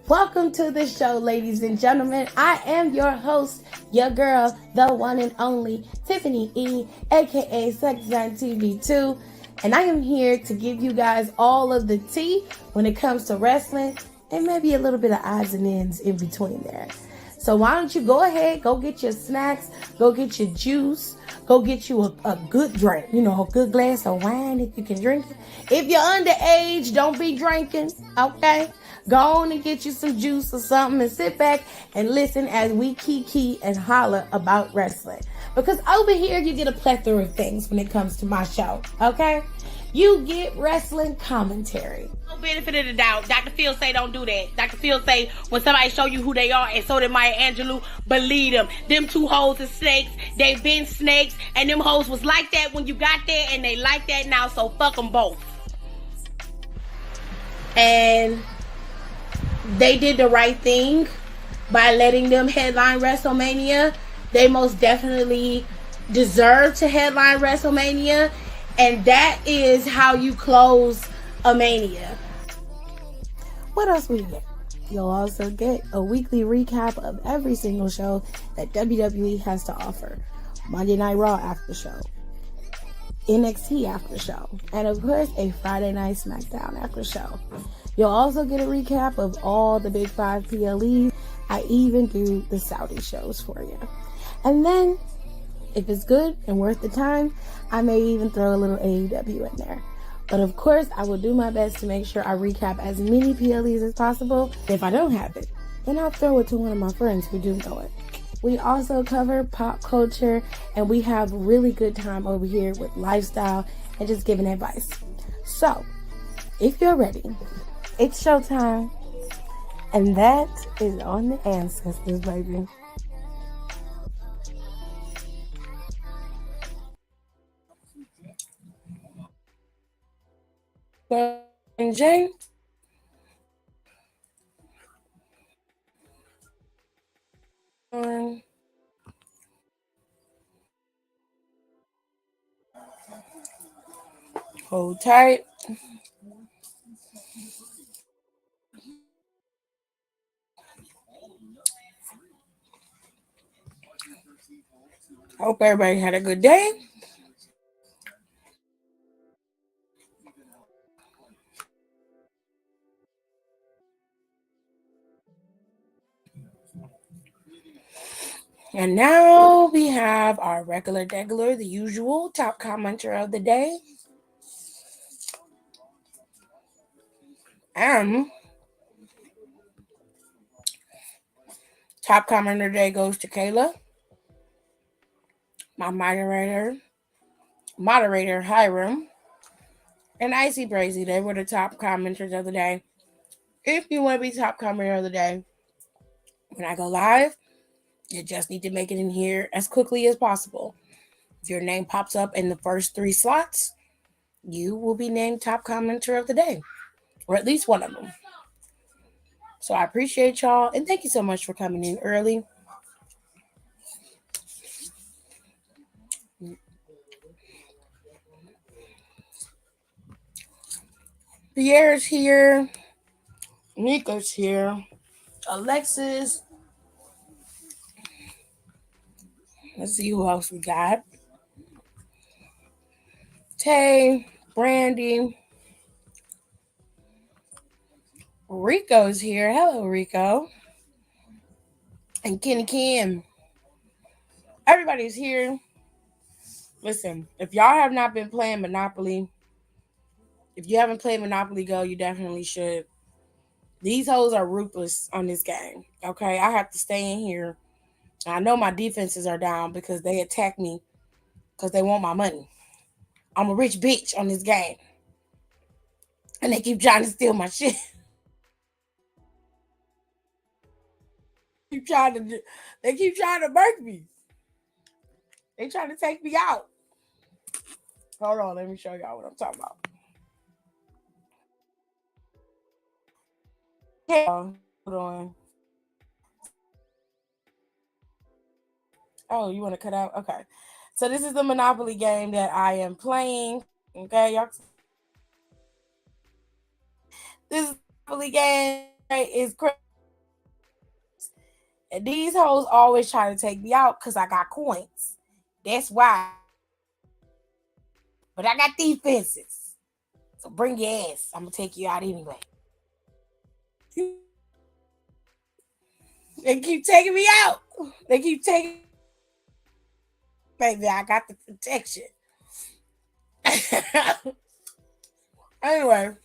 Welcome to the show, ladies and gentlemen. I am your host, your girl, the one and only Tiffany E, aka Smackdown TV2, and I am here to give you guys all of the tea when it comes to wrestling and maybe a little bit of odds and ends in between there. So why don't you go ahead, go get your snacks, go get your juice, go get you a good drink, a good glass of wine if you can drink it. If you're underage, don't be drinking, okay? Go on and get you some juice or something and sit back and listen as we kiki and holler about wrestling. Because over here, you get a plethora of things when it comes to my show, okay? You get wrestling commentary. No benefit of the doubt. Dr. Phil say don't do that. Dr. Phil say when somebody show you who they are, and so did Maya Angelou, believe them. Them two hoes are snakes. They've been snakes, and them hoes was like that when you got there, and they like that now, so fuck them both. And they did the right thing by letting them headline WrestleMania. They most definitely deserve to headline WrestleMania. And that is how you close a Mania. What else we get? You'll also get a weekly recap of every single show that WWE has to offer. Monday Night Raw after show, NXT after show, and of course a Friday Night Smackdown after show. You'll also get a recap of all the big 5 PLEs. I even do the Saudi shows for you. And then, if it's good and worth the time, I may even throw a little AEW in there. But of course, I will do my best to make sure I recap as many PLEs as possible. If I don't have it, then I'll throw it to one of my friends who do know it. We also cover pop culture, and we have really good time over here with lifestyle and just giving advice. So, if you're ready, it's showtime, and that is on the Ancestors, baby. Jay? Hold tight. Hope everybody had a good day. And now we have our regular degular, the usual top commenter of the day. Top commenter today goes to Kayla. My moderator Hiram, and Icy Brazy. They were the top commenters of the day. If you want to be top commenter of the day, when I go live, you just need to make it in here as quickly as possible. If your name pops up in the first 3 slots, you will be named top commenter of the day, or at least one of them. So I appreciate y'all, and thank you so much for coming in early. Pierre's here. Nico's here. Alexis. Let's see who else we got. Tay, Brandy, Rico's here. Hello, Rico. And Kenny Kim. Everybody's here. Listen, if y'all have not been playing Monopoly, if you haven't played Monopoly Go, you definitely should. These hoes are ruthless on this game. Okay, I have to stay in here. I know my defenses are down because they attack me because they want my money. I'm a rich bitch on this game, and they keep trying to steal my shit. keep trying to, they keep trying to murk me. They trying to take me out. Hold on, let me show y'all what I'm talking about. Okay, hold on. Oh, you want to cut out? Okay. So this is the Monopoly game that I am playing. Okay, y'all. This Monopoly game is crazy. And these hoes always try to take me out because I got coins. That's why. But I got defenses. So bring your ass. I'm going to take you out anyway. They keep taking me out. They keep taking. Baby, I got the protection. Anyway.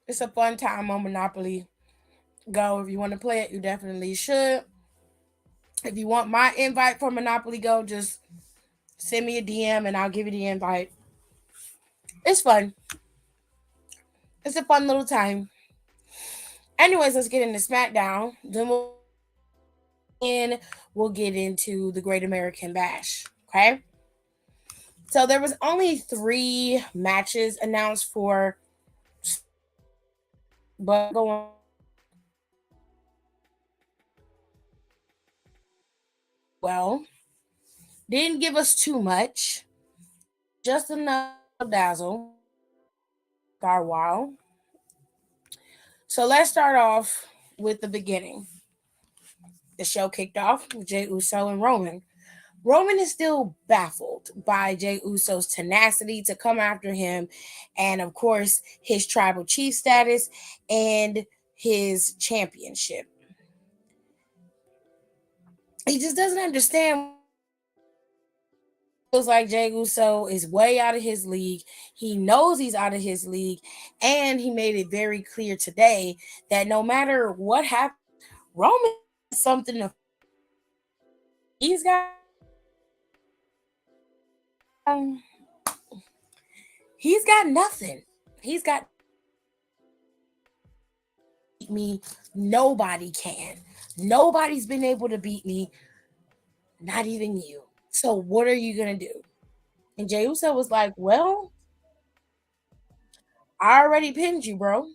It's a fun time on Monopoly Go. If you want to play it, you definitely should. If you want my invite for Monopoly Go, just send me a DM and I'll give you the invite. It's fun. It's a fun little time. Anyways, let's get into Smackdown. Then we'll get into the Great American Bash. Okay. So there was only 3 matches announced for, but going well. Didn't give us too much. Just enough dazzle. Got a while. So let's start off with the beginning. The show kicked off with Jey Uso and Roman. Roman is still baffled by Jey Uso's tenacity to come after him, and of course, his tribal chief status and his championship. He just doesn't understand. Feels like Jey Uso is way out of his league. He knows he's out of his league, and he made it very clear today that no matter what happens, Roman has something to. He's got. Um, he's got nothing. He's got me. Nobody can. Nobody's been able to beat me. Not even you. So what are you gonna do? And Jey Uso was like, "Well, I already pinned you, bro.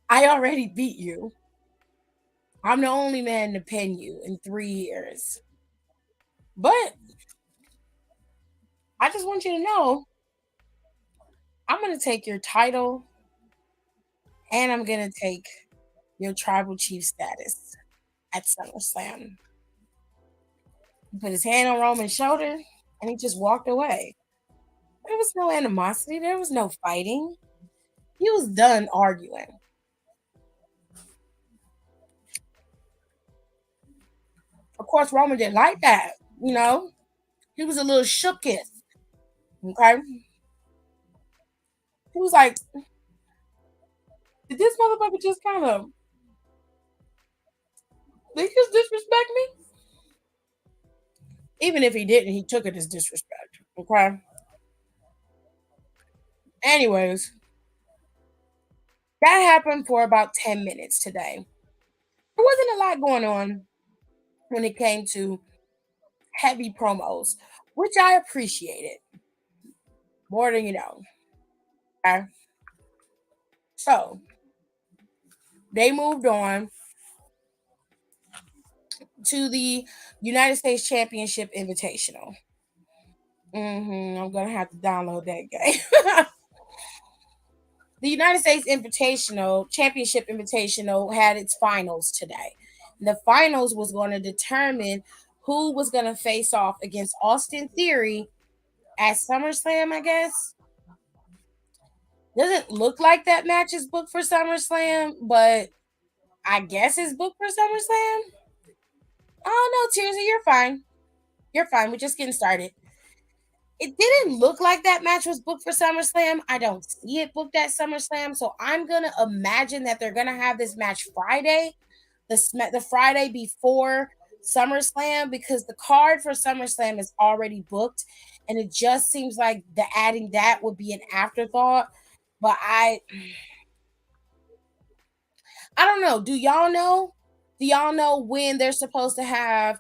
I already beat you. I'm the only man to pin you in 3 years. But I just want you to know, I'm gonna take your title and I'm gonna take your tribal chief status at SummerSlam." He put his hand on Roman's shoulder and he just walked away. There was no animosity. There was no fighting. He was done arguing. Of course, Roman didn't like that. You know, he was a little shooketh. Okay, he was like, "Did this motherfucker just kind of did he just disrespect me?" Even if he didn't, he took it as disrespect. Okay. Anyways, that happened for about 10 minutes today. There wasn't a lot going on when it came to heavy promos, which I appreciated more than you know. Okay? So they moved on to the United States Championship Invitational. I'm gonna have to download that game. The United States Invitational Championship Invitational had its finals today. The finals was going to determine who was going to face off against Austin Theory at SummerSlam, I guess. Doesn't look like that match is booked for SummerSlam, but I guess it's booked for SummerSlam. Oh, no, Tierney, you're fine. You're fine. We're just getting started. It didn't look like that match was booked for SummerSlam. I don't see it booked at SummerSlam, so I'm going to imagine that they're going to have this match Friday, the Friday before SummerSlam, because the card for SummerSlam is already booked, and it just seems like adding that would be an afterthought. But I don't know. Do y'all know? Do y'all know when they're supposed to have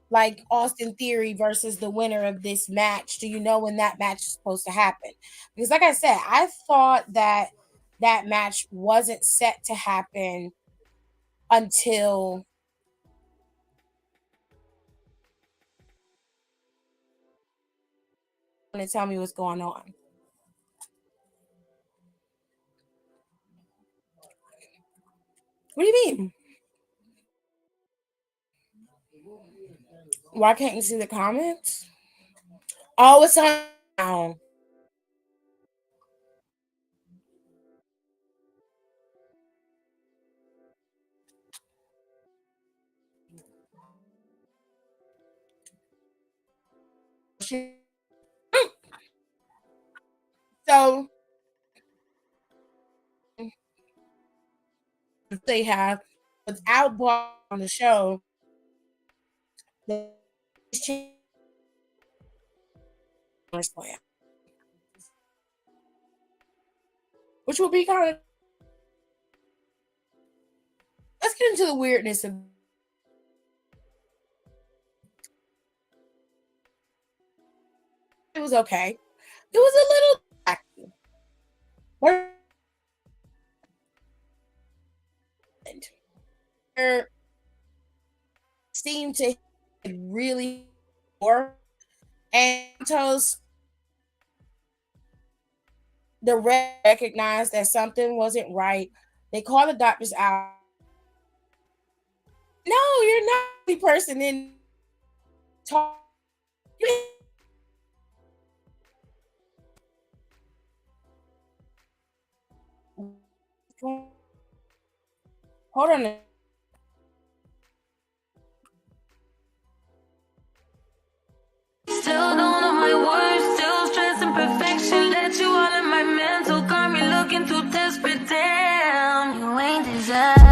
like Austin Theory versus the winner of this match? Do you know when that match is supposed to happen? Because like I said, I thought that match wasn't set to happen until to tell me what's going on. What do you mean? Why can't you see the comments? Oh, it's on now. So they have without Bar on the show. Which will be kind of. Let's get into the weirdness of. It was okay. It was a little. Seemed to really work, and the recognized that something wasn't right. They called the doctors out. No, you're not the person in talk. Hold on. Still don't know my words, still stressing perfection. Let you all in my mental, got me looking too desperate. Damn, you ain't designed.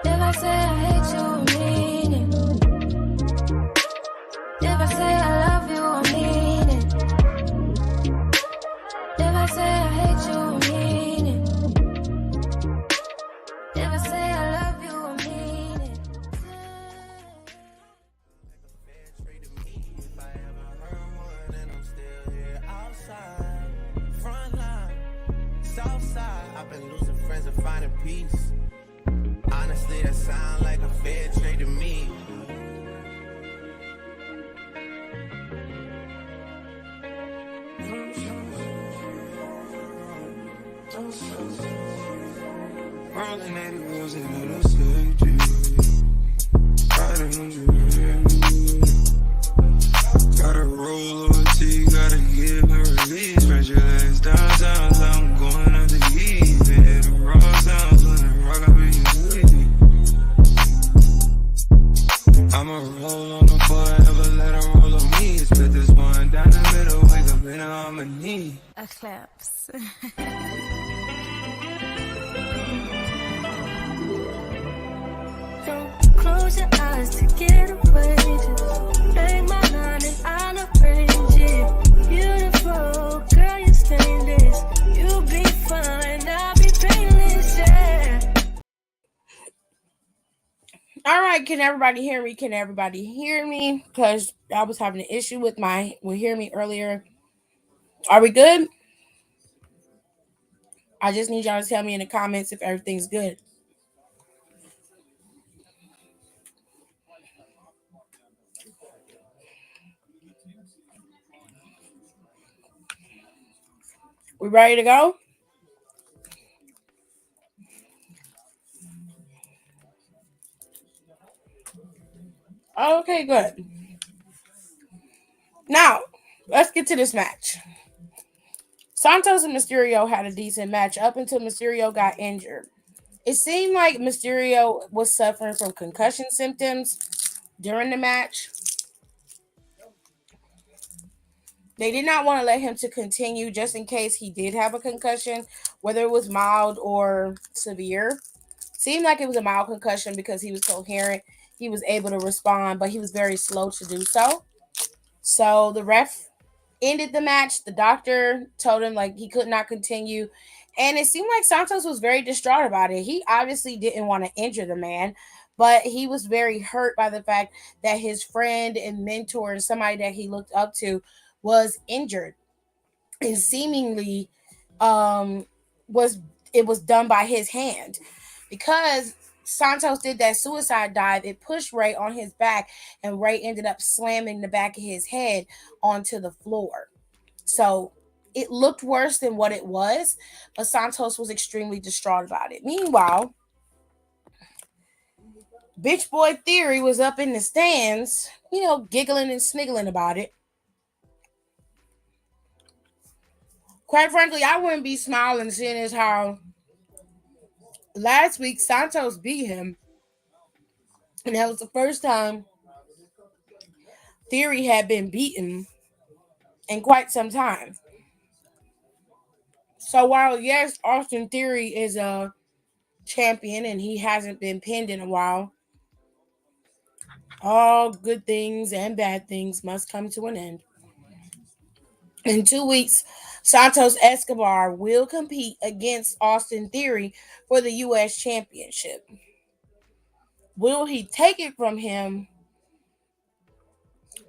If I say I hate you, I mean it. If I say I love you, I mean it. If I say I hate you, I mean it. If I say I love you, I mean it. If I ever heard one and I'm still here outside, front line, south side, I've been losing friends and finding peace. Honestly, that sound like a fair trade to me. Rolling 80 wheels in a safety. Riding on you. Gotta roll over to you, gotta give and release. Spread your legs downtown, so I'm going up the heat. Hit the raw sounds when I rock up in your sleep. I'ma roll on the forever, let her roll on me. Split this one down the middle, wake up in harmony. Eclipse. Don't close your eyes to get away. Just make my mind and I'll arrange it. Beautiful girl, you're stainless. You'll be fine. All right, can everybody hear me? Can everybody hear me? Because I was having an issue with my will hear me earlier. Are we good? I just need y'all to tell me in the comments if everything's good. We ready to go? Okay, good. Now, let's get to this match. Santos and Mysterio had a decent match up until Mysterio got injured. It seemed like Mysterio was suffering from concussion symptoms during the match. They did not want to let him to continue just in case he did have a concussion, whether it was mild or severe. Seemed like it was a mild concussion because he was coherent. He was able to respond, but he was very slow to do so. So the ref ended the match. The doctor told him like he could not continue. And it seemed like Santos was very distraught about it. He obviously didn't want to injure the man, but he was very hurt by the fact that his friend and mentor and somebody that he looked up to was injured. And seemingly um was it was done by his hand. Because Santos did that suicide dive, it pushed Ray on his back, and Ray ended up slamming the back of his head onto the floor. So it looked worse than what it was, but Santos was extremely distraught about it. Meanwhile, Bitch Boy Theory was up in the stands, giggling and sniggling about it. Quite frankly, I wouldn't be smiling seeing as how last week Santos beat him, and that was the first time Theory had been beaten in quite some time. So while yes, Austin Theory is a champion and he hasn't been pinned in a while, all good things and bad things must come to an end. In 2 weeks, Santos Escobar will compete against Austin Theory for the U.S. Championship. Will he take it from him?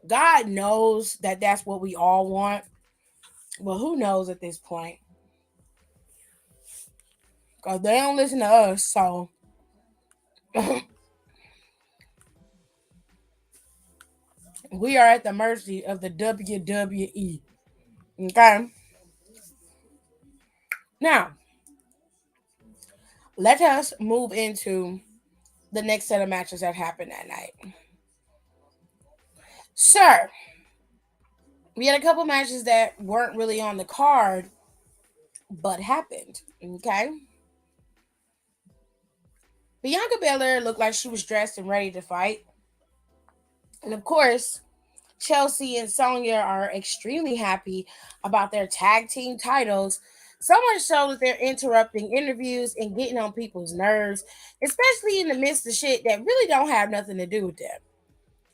God knows that that's what we all want. But who knows at this point? Because they don't listen to us, so we are at the mercy of the WWE. Okay? Now, let us move into the next set of matches that happened that night. Sir, we had a couple matches that weren't really on the card, but happened. Okay? Bianca Belair looked like she was dressed and ready to fight. And of course, Chelsea and Sonya are extremely happy about their tag team titles. So much so that they're interrupting interviews and getting on people's nerves, especially in the midst of shit that really don't have nothing to do with them.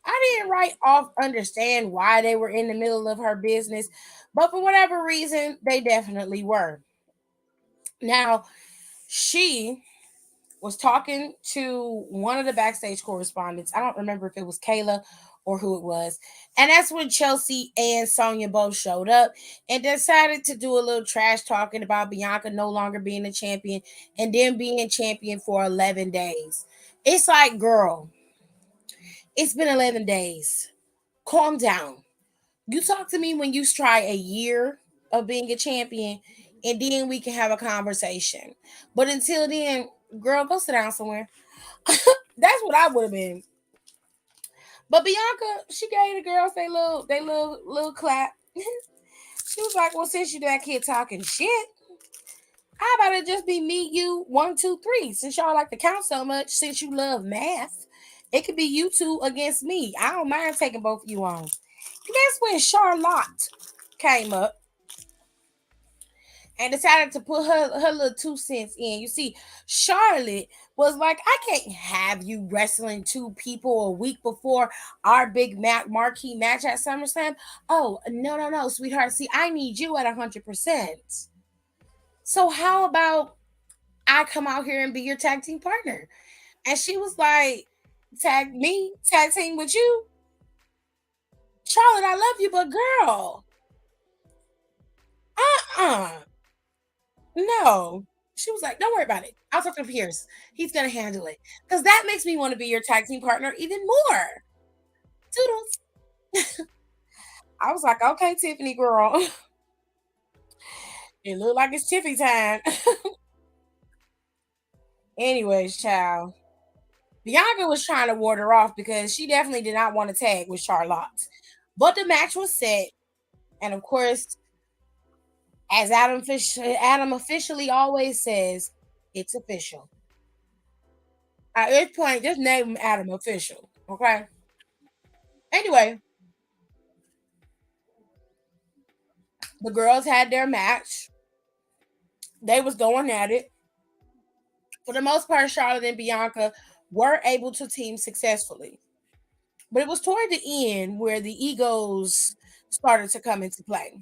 I didn't right off understand why they were in the middle of her business, but for whatever reason, they definitely were. Now, she was talking to one of the backstage correspondents. I don't remember if it was Kayla or who it was. And that's when Chelsea and Sonya both showed up and decided to do a little trash talking about Bianca no longer being a champion and then being champion for 11 days. It's like, girl, it's been 11 days. Calm down. You talk to me when you try a year of being a champion, and then we can have a conversation. But until then, girl, go sit down somewhere. That's what I would have been. But Bianca, she gave the girls they little clap. She was like, "Well, since you that kid talking shit, how about it just be me, you, 1, 2, 3? Since y'all like to count so much, since you love math, it could be you two against me. I don't mind taking both of you on." And that's when Charlotte came up and decided to put her little 2 cents in. You see, Charlotte was like, I can't have you wrestling two people a week before our big marquee match at SummerSlam. Oh, no, sweetheart. See, I need you at 100%. So how about I come out here and be your tag team partner? And she was like, tag team with you. Charlotte, I love you, but girl, uh-uh. No. She was like, don't worry about it. I'll talk to Pierce. He's gonna handle it. Because that makes me want to be your tag team partner even more. Toodles. I was like, okay, Tiffany girl. It looked like it's Tiffy time. Anyways, child. Bianca was trying to ward her off because she definitely did not want to tag with Charlotte. But the match was set. And of course, as Adam officially always says, it's official. At this point, just name Adam official. Okay. Anyway, the girls had their match. They was going at it. For the most part, Charlotte and Bianca were able to team successfully. But it was toward the end where the egos started to come into play.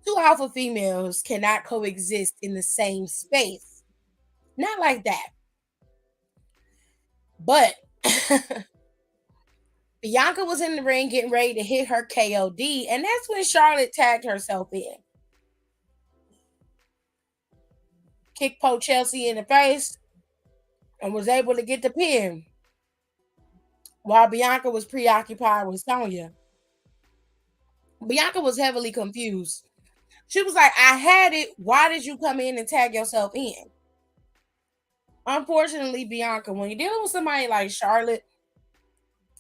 Two alpha females cannot coexist in the same space. Not like that. But Bianca was in the ring getting ready to hit her KOD, and that's when Charlotte tagged herself in. Kicked Po Chelsea in the face and was able to get the pin while Bianca was preoccupied with Sonya. Bianca was heavily confused. She was like, I had it. Why did you come in and tag yourself in? Unfortunately, Bianca, when you're dealing with somebody like Charlotte,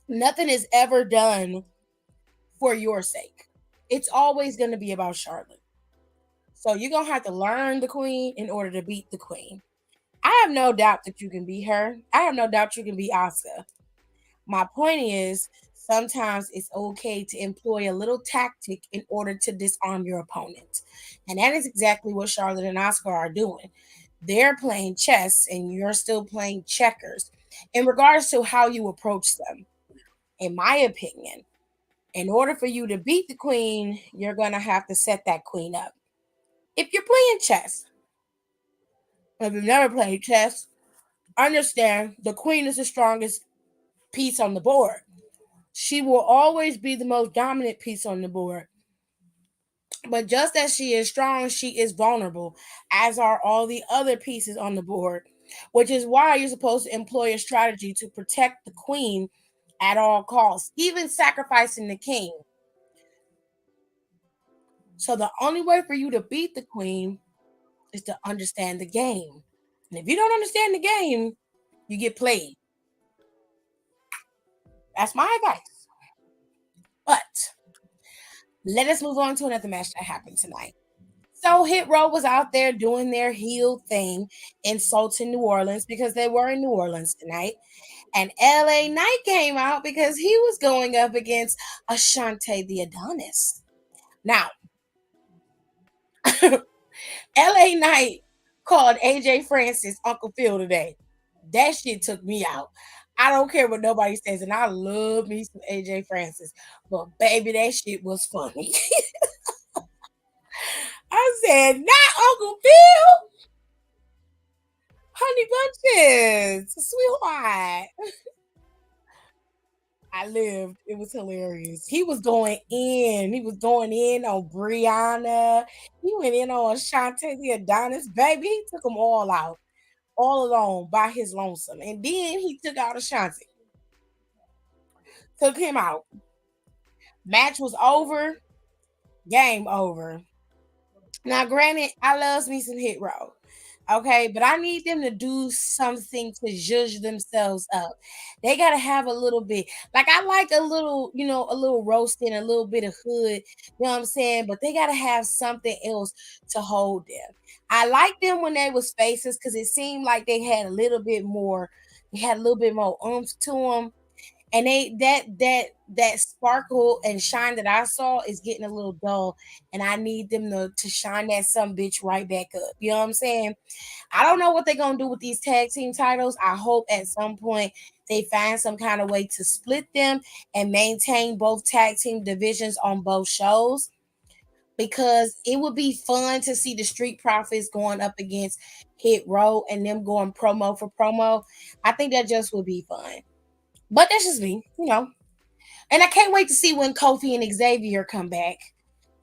nothing is ever done for your sake. It's always going to be about Charlotte. So you're going to have to learn the queen in order to beat the queen. I have no doubt that you can beat her. I have no doubt you can beat Asuka. My point is, sometimes it's okay to employ a little tactic in order to disarm your opponent. And that is exactly what Charlotte and Asuka are doing. They're playing chess and you're still playing checkers in regards to how you approach them. In my opinion, in order for you to beat the queen, you're going to have to set that queen up. If you're playing chess, if you've never played chess, understand the queen is the strongest piece on the board. She will always be the most dominant piece on the board. But just as she is strong, she is vulnerable, as are all the other pieces on the board, which is why you're supposed to employ a strategy to protect the queen at all costs, even sacrificing the king. So the only way for you to beat the queen is to understand the game. And if you don't understand the game, you get played. That's my advice. But let us move on to another match that happened tonight. So Hit Row was out there doing their heel thing, insulting New Orleans because they were in New Orleans tonight. And LA Knight came out because he was going up against Ashante the Adonis. Now, LA Knight called AJ Francis Uncle Phil today. That shit took me out. I don't care what nobody says, and I love me some AJ Francis, but baby, that shit was funny. I said, not Uncle Phil, honey bunches, sweetheart. I lived. It was hilarious. He was going in. He was going in on Brianna. He went in on Shantae the Adonis. Baby, he took them all out, all alone by his lonesome. And then he took out Ashanti. Took him out. Match was over. Game over. Now, granted, I loves me some Hit Row. Okay, but I need them to do something to judge themselves up. They gotta have a little bit. Like I like a little, a little roasting, a little bit of hood. You know what I'm saying? But they gotta have something else to hold them. I like them when they was faces because it seemed like they had a little bit more. They had a little bit more oomph to them, and that sparkle and shine that I saw is getting a little dull, and I need them to shine that some bitch right back up. You know what I'm saying? I don't know what they're gonna do with these tag team titles. I hope at some point they find some kind of way to split them and maintain both tag team divisions on both shows. because it would be fun to see the Street Profits going up against Hit Row and them going promo for promo. I think that just would be fun. But that's just me, you know. And I can't wait to see when Kofi and Xavier come back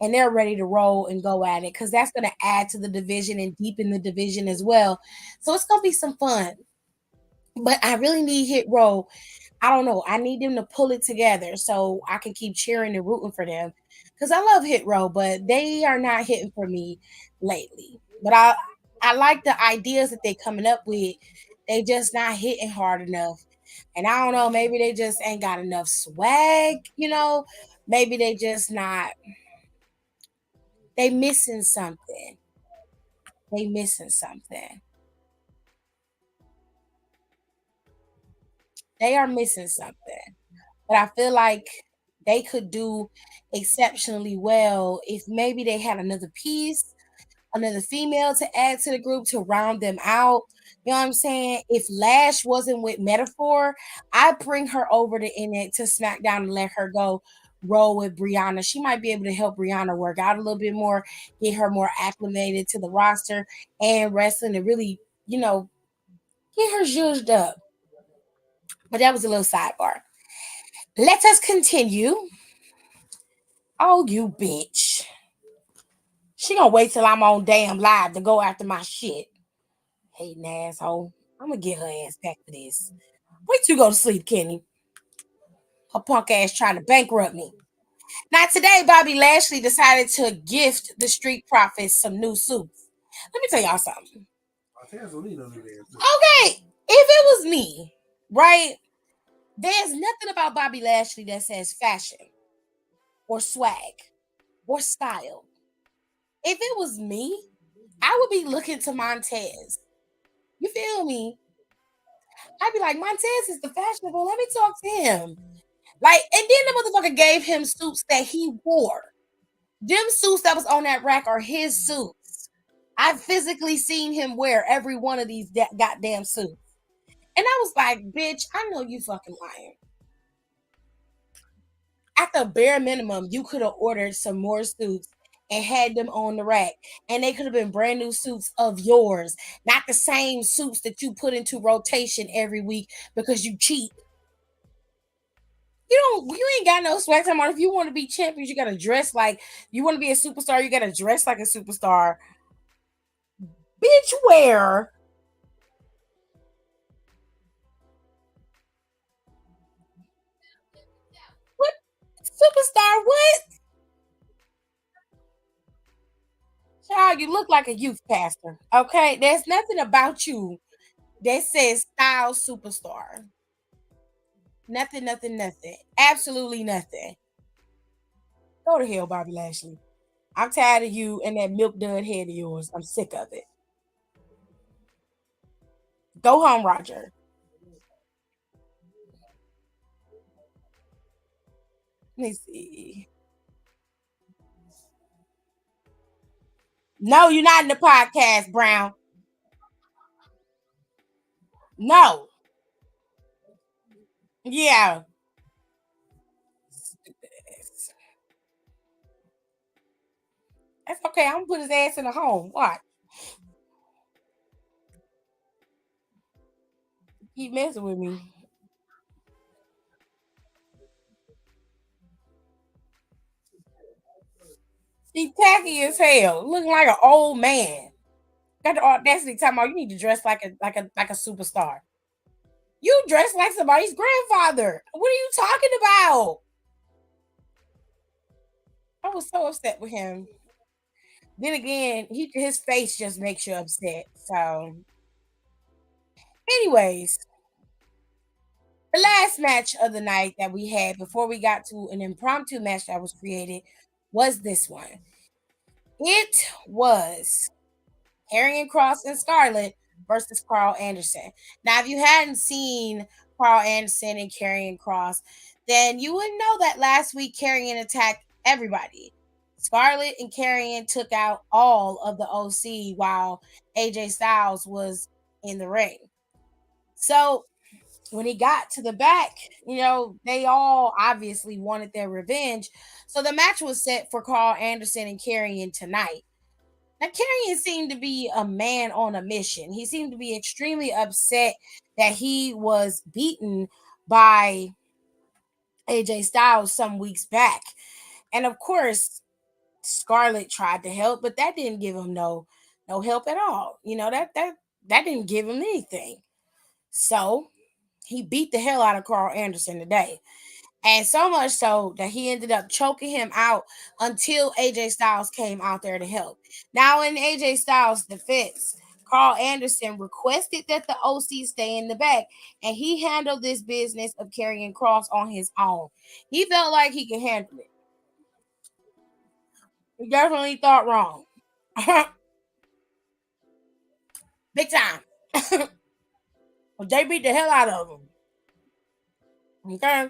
and they're ready to roll and go at it because that's going to add to the division and deepen the division as well. So it's going to be some fun. But I really need Hit Row. I don't know. I need them to pull it together so I can keep cheering and rooting for them because I love Hit Row, but they are not hitting for me lately. But I like the ideas that they're coming up with. They just not hitting hard enough. And I don't know, maybe they just ain't got enough swag, you know? Maybe they just not they missing something. They missing something. They are missing something. But I feel like they could do exceptionally well if maybe they had another piece, another female to add to the group to round them out. You know what I'm saying? If Lash wasn't with Metaphor, I'd bring her over to to SmackDown and let her go roll with Brianna. She might be able to help Brianna work out a little bit more, get her more acclimated to the roster and wrestling and really, you know, get her zhuzhed up. But that was a little sidebar. Let us continue. Oh, you bitch. She gonna wait till I'm on damn live to go after my shit. Hating asshole. I'm gonna get her ass back for this. Wait till you go to sleep, Kenny. Her punk ass trying to bankrupt me. Now today, Bobby Lashley decided to gift the Street Profits some new suits. Let me tell y'all something. Okay, if it was me, right? There's nothing about Bobby Lashley that says fashion or swag or style. If it was me, I would be looking to Montez. You feel me? I'd be like, Montez is the fashionable. Let me talk to him. Like, and then the motherfucker gave him suits that he wore. Them suits that was on that rack are his suits. I've physically seen him wear every one of these goddamn suits. And I was like, bitch, I know you fucking lying. At the bare minimum, you could have ordered some more suits and had them on the rack. And they could have been brand new suits of yours, not the same suits that you put into rotation every week because you cheat. You ain't got no swag time on. If you want to be champions, you gotta dress like you want to be a superstar, you gotta dress like a superstar. Bitch, where? What superstar? What? Child, you look like a youth pastor. Okay, there's nothing about you that says style superstar. Nothing, nothing, nothing. Absolutely nothing. Go to hell, Bobby Lashley. I'm tired of you and that milk dud head of yours. I'm sick of it. Go home, Roger. Let me see. No, you're not in the podcast, Brown. No. Yeah. That's okay. I'm gonna put his ass in the home. What? Keep messing with me. He's tacky as hell, looking like an old man. Got the audacity talking about you need to dress like a superstar. You dress like somebody's grandfather. What are you talking about? I was so upset with him. Then again, his face just makes you upset. So, anyways, the last match of the night that we had before we got to an impromptu match that was created was this one. It was Karrion Cross and Scarlett versus Carl Anderson. Now, if you hadn't seen Carl Anderson and Karrion Cross, then you would know that last week Karrion attacked everybody. Scarlett and Karrion took out all of the OC while AJ Styles was in the ring. So when he got to the back, they all obviously wanted their revenge. So the match was set for Carl Anderson and Karrion tonight. Now, Karrion seemed to be a man on a mission. He seemed to be extremely upset that he was beaten by AJ Styles some weeks back. And of course, Scarlett tried to help, but that didn't give him no help at all. That didn't give him anything. So he beat the hell out of Carl Anderson today. And so much so that he ended up choking him out until AJ Styles came out there to help. Now, in AJ Styles' defense, Carl Anderson requested that the OC stay in the back, and he handled this business of carrying Cross on his own. He felt like he could handle it. He definitely thought wrong. Big time. They beat the hell out of him. Okay?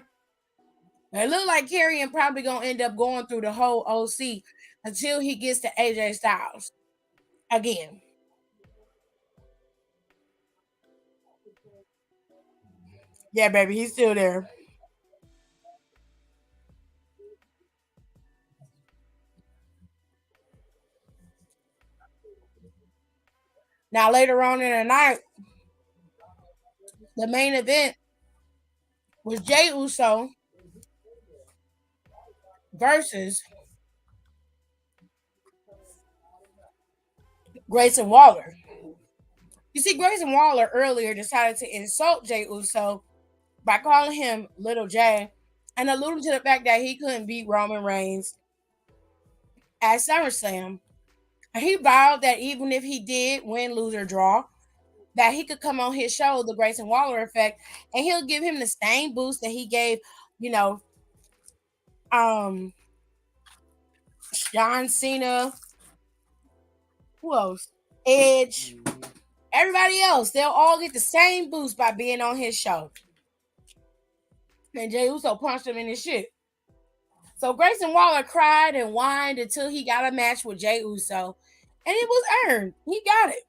It looked like Karrion probably gonna end up going through the whole OC until he gets to AJ Styles again. Yeah, baby, he's still there. Now later on in the night, the main event was Jay Uso versus Grayson Waller. You see, Grayson Waller earlier decided to insult Jay Uso by calling him Little J and alluding to the fact that he couldn't beat Roman Reigns at SummerSlam. And he vowed that even if he did win, lose, or draw, that he could come on his show, the Grayson Waller effect, and he'll give him the same boost that he gave, you know, um, John Cena, who else? Edge, everybody else. They'll all get the same boost by being on his show. And Jey Uso punched him in his shit. So Grayson Waller cried and whined until he got a match with Jey Uso, and it was earned. He got it.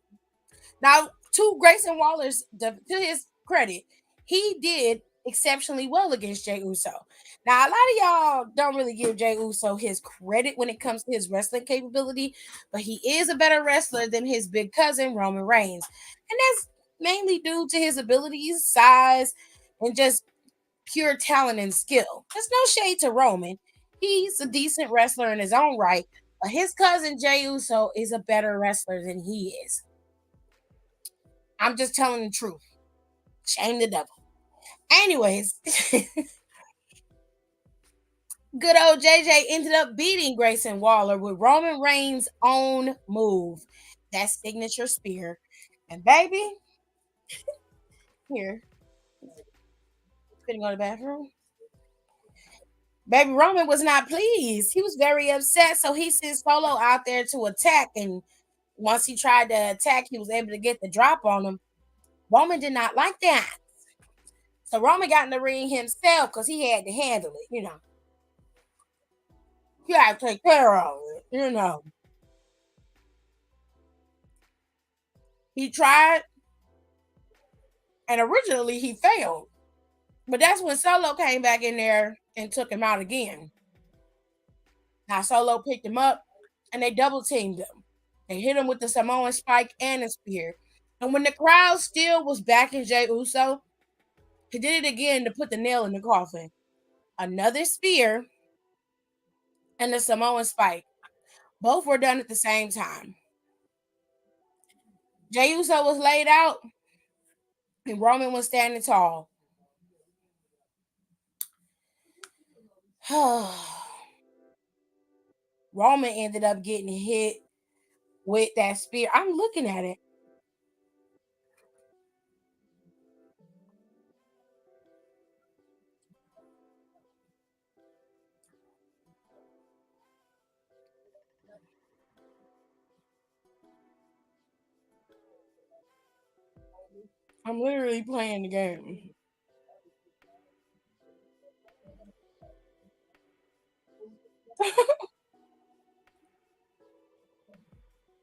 Now, to Grayson Waller's, to his credit, he did exceptionally well against Jey Uso. Now, a lot of y'all don't really give Jey Uso his credit when it comes to his wrestling capability, but he is a better wrestler than his big cousin, Roman Reigns. And that's mainly due to his abilities, size, and just pure talent and skill. There's no shade to Roman. He's a decent wrestler in his own right, but his cousin Jey Uso is a better wrestler than he is. I'm just telling the truth. Shame the devil. Anyways, good old JJ ended up beating Grayson Waller with Roman Reigns' own move, that signature spear. And baby, here, gonna go to the bathroom. Baby Roman was not pleased. He was very upset. So he sent Solo out there to attack. And once he tried to attack, he was able to get the drop on him. Roman did not like that. So Roman got in the ring himself because he had to handle it. You gotta take care of it. He tried, and originally he failed. But that's when Solo came back in there and took him out again. Now Solo picked him up, and they double teamed him. They hit him with the Samoan spike and a spear. And when the crowd still was backing Jey Uso, he did it again to put the nail in the coffin. Another spear and the Samoan spike. Both were done at the same time. Jey Uso was laid out, and Roman was standing tall. Roman ended up getting hit with that spear. I'm looking at it. I'm literally playing the game.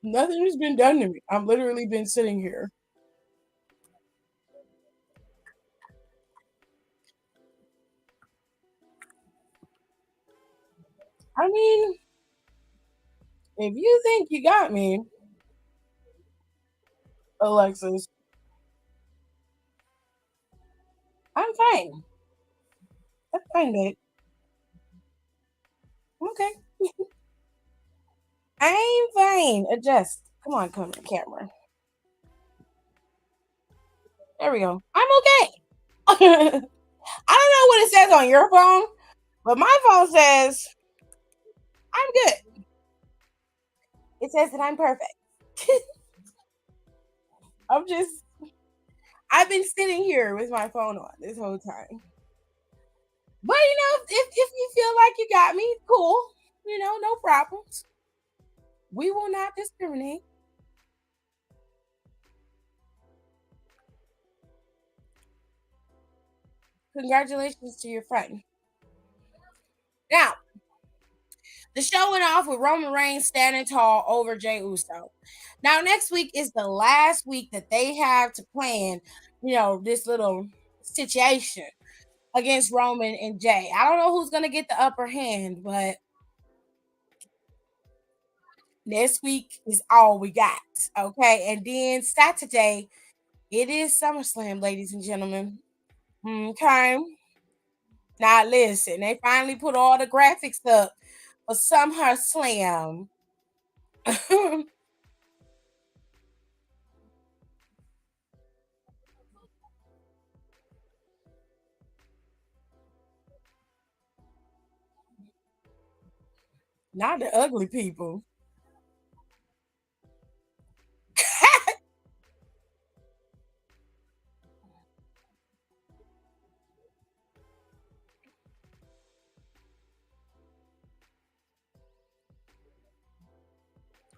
Nothing has been done to me. I've literally been sitting here. I mean, if you think you got me, Alexis, I'm fine. That's fine, babe. Okay. I'm fine. Adjust. Come on, come on, camera. There we go. I'm okay. I don't know what it says on your phone, but my phone says I'm good. It says that I'm perfect. I'm just, I've been sitting here with my phone on this whole time. But if you feel like you got me, cool. No problems. We will not discriminate. Congratulations to your friend. Now, the show went off with Roman Reigns standing tall over Jey Uso. Now, next week is the last week that they have to plan, this little situation against Roman and Jey. I don't know who's going to get the upper hand, but next week is all we got. Okay. And then Saturday, it is SummerSlam, ladies and gentlemen. Okay. Now, listen, they finally put all the graphics up for SummerSlam. Not the ugly people.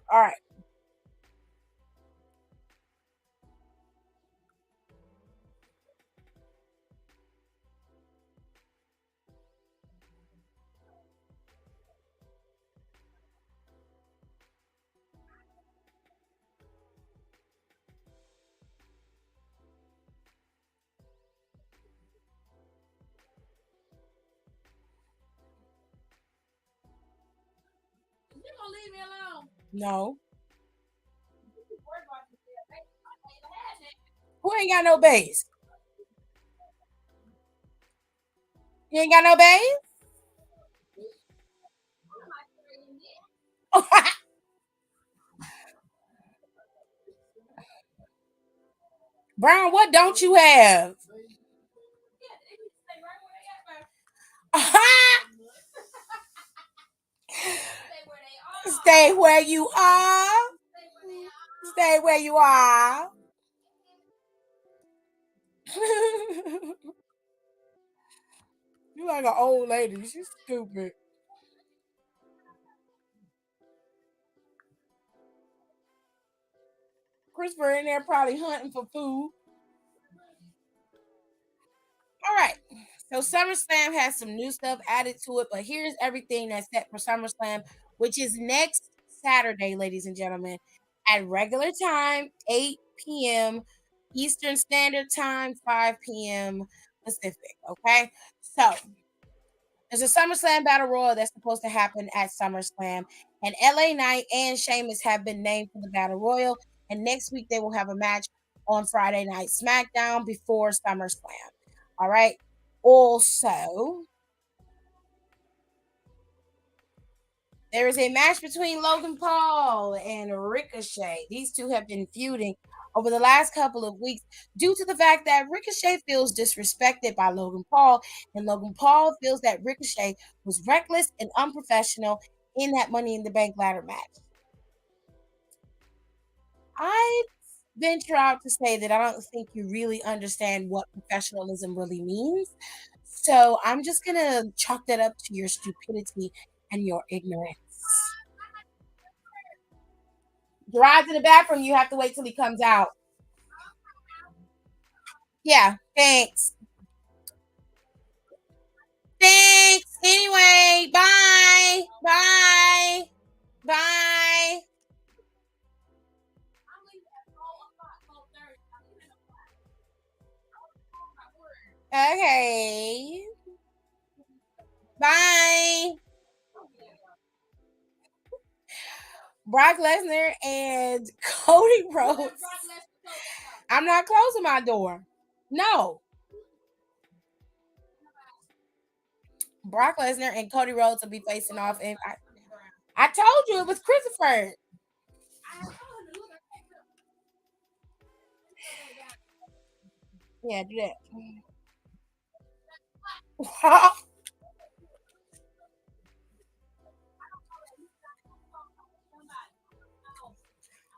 All right. No. Who ain't got no base? You ain't got no base? Brown, what don't you have? Stay where you are. Stay where you are. You like an old lady. She's stupid. Christopher in there probably hunting for food. All right. So SummerSlam has some new stuff added to it, but here's everything that's set for SummerSlam, which is next Saturday, ladies and gentlemen, at regular time, 8 p.m. Eastern Standard Time, 5 p.m. Pacific. Okay. So there's a SummerSlam Battle Royal that's supposed to happen at SummerSlam, and LA Knight and Sheamus have been named for the Battle Royal. And next week they will have a match on Friday Night Smackdown before SummerSlam. All right. Also, there is a match between Logan Paul and Ricochet. These two have been feuding over the last couple of weeks due to the fact that Ricochet feels disrespected by Logan Paul, and Logan Paul feels that Ricochet was reckless and unprofessional in that Money in the Bank ladder match. I venture out to say that I don't think you really understand what professionalism really means. So I'm just going to chalk that up to your stupidity and your ignorance. Drive to the bathroom, you have to wait till he comes out. Yeah, thanks. Thanks. Anyway, bye. Bye. Bye. Okay. Bye. Brock Lesnar and Cody Rhodes. I'm not closing my door. No. Brock Lesnar and Cody Rhodes will be facing off. And I told you it was Christopher. Yeah, do that.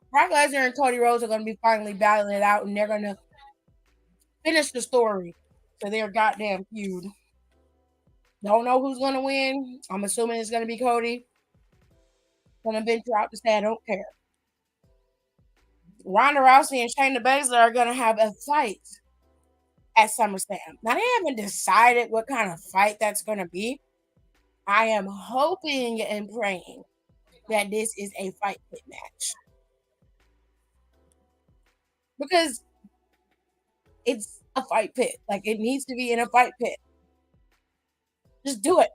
Brock Lesnar and Cody Rhodes are going to be finally battling it out, and they're going to finish the story to their goddamn feud. Don't know who's going to win. I'm assuming it's going to be Cody. Going to venture out to say I don't care. Ronda Rousey and Shayna Baszler are going to have a fight at SummerSlam. Now they haven't decided what kind of fight that's going to be. I am hoping and praying that this is a fight pit match because it's a fight pit. Like it needs to be in a fight pit. Just do it.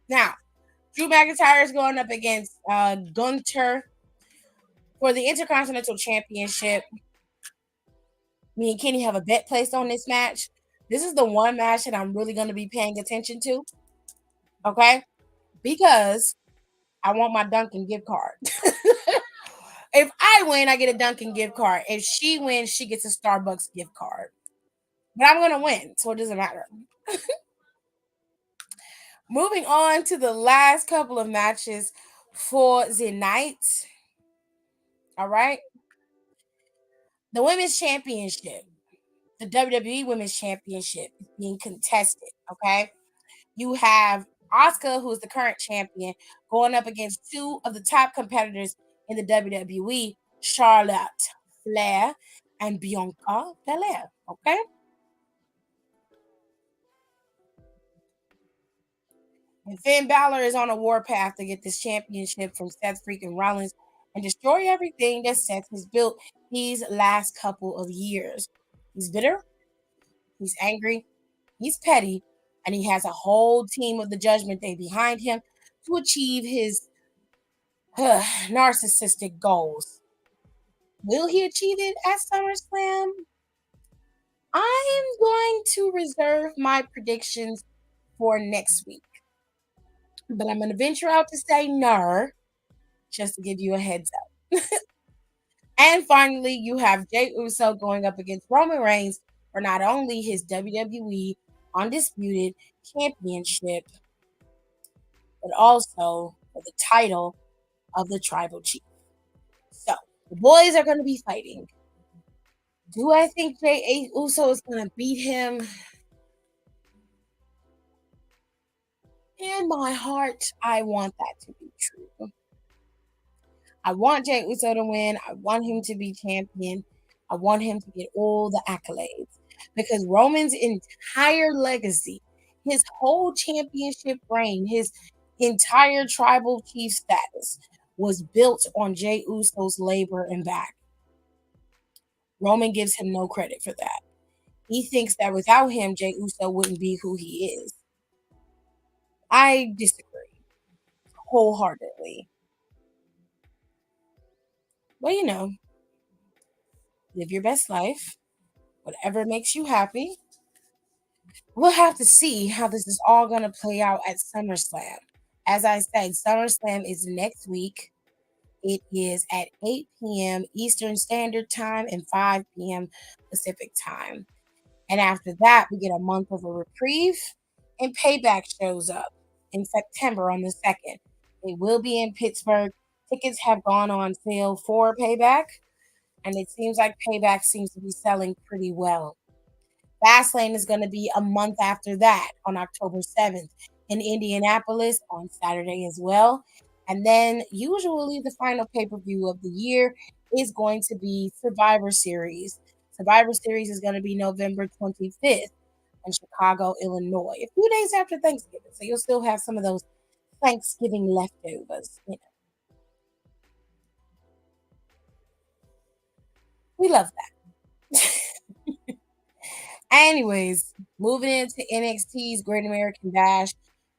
Now, Drew McIntyre is going up against Gunter for the Intercontinental Championship. Me and Kenny have a bet placed on this match. This is the one match that I'm really going to be paying attention to. Okay? Because I want my Dunkin' gift card. If I win, I get a Dunkin' gift card. If she wins, she gets a Starbucks gift card. But I'm going to win, so it doesn't matter. Moving on to the last couple of matches for the night. All right. The Women's Championship, the WWE Women's Championship is being contested. Okay. You have Asuka, who is the current champion, going up against two of the top competitors in the WWE, Charlotte Flair and Bianca Belair. Okay. And Finn Balor is on a warpath to get this championship from Seth freaking Rollins and destroy everything that Seth has built these last couple of years. He's bitter, he's angry, he's petty, and he has a whole team of the Judgment Day behind him to achieve his narcissistic goals. Will he achieve it at SummerSlam? I am going to reserve my predictions for next week. But I'm going to venture out to say no, just to give you a heads up. And finally, you have Jey Uso going up against Roman Reigns for not only his WWE Undisputed Championship, but also for the title of the Tribal Chief. So, the boys are going to be fighting. Do I think Jey Uso is going to beat him? In my heart, I want that to be true. I want Jey Uso to win. I want him to be champion. I want him to get all the accolades because Roman's entire legacy, his whole championship reign, his entire tribal chief status was built on Jey Uso's labor and back. Roman gives him no credit for that. He thinks that without him, Jey Uso wouldn't be who he is. I disagree wholeheartedly. But live your best life, whatever makes you happy. We'll have to see how this is all going to play out at SummerSlam. As I said, SummerSlam is next week. It is at 8 p.m. Eastern Standard Time and 5 p.m. Pacific Time. And after that, we get a month of a reprieve, and Payback shows up in September on the 2nd. It will be in Pittsburgh. Tickets have gone on sale for Payback, and it seems like Payback seems to be selling pretty well. Fastlane is going to be a month after that on October 7th in Indianapolis on Saturday as well. And then usually the final pay-per-view of the year is going to be Survivor Series. Survivor Series is going to be November 25th in Chicago, Illinois, a few days after Thanksgiving. So you'll still have some of those Thanksgiving leftovers. We love that. Anyways, moving into NXT's Great American Bash,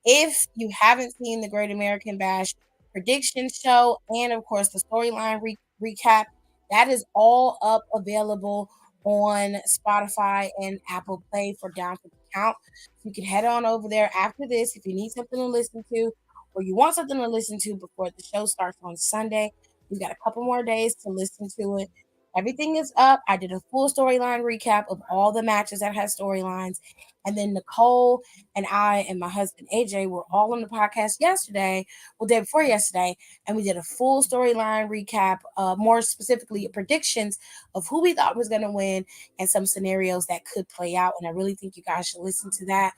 If you haven't seen the Great American Bash prediction show and, of course, the storyline recap, that is all up available on Spotify and Apple Play for Down for the Count. You can head on over there after this if you need something to listen to or you want something to listen to before the show starts on Sunday. You've got a couple more days to listen to it. Everything is up. I did a full storyline recap of all the matches that had storylines. And then Nicole and I and my husband AJ were all on the podcast yesterday, well, day before yesterday, and we did a full storyline recap, more specifically predictions of who we thought was going to win and some scenarios that could play out. And I really think you guys should listen to that.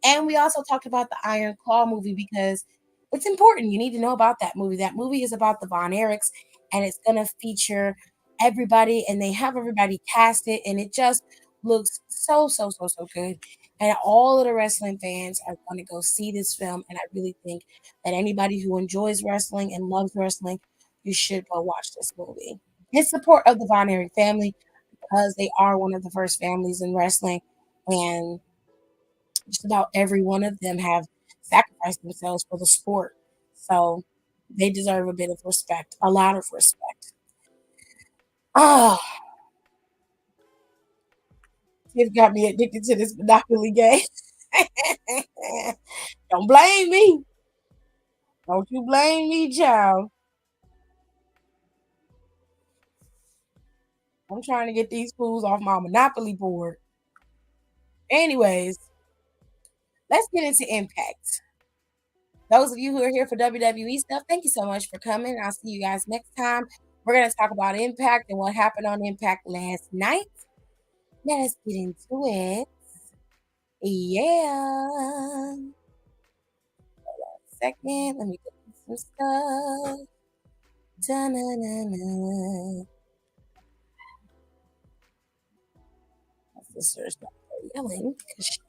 And we also talked about the Iron Claw movie because it's important. You need to know about that movie. That movie is about the Von Erichs, and it's going to feature everybody, and they have everybody cast it, and it just looks so good. And all of the wrestling fans are going to go see this film. And I really think that anybody who enjoys wrestling and loves wrestling, you should go watch this movie. In support of the Von Erich family, because they are one of the first families in wrestling. And just about every one of them have sacrificed themselves for the sport. So they deserve a bit of respect, a lot of respect. Oh, you've got me addicted to this Monopoly game. Don't blame me. Don't you blame me, child. I'm trying to get these fools off my Monopoly board. Anyways, let's get into Impact. Those of you who are here for WWE stuff, thank you so much for coming. I'll see you guys next time. We're going to talk about Impact and what happened on Impact last night. Let us get into it. Yeah. Second, let me get some stuff. Da-na-na-na. My sister's not yelling because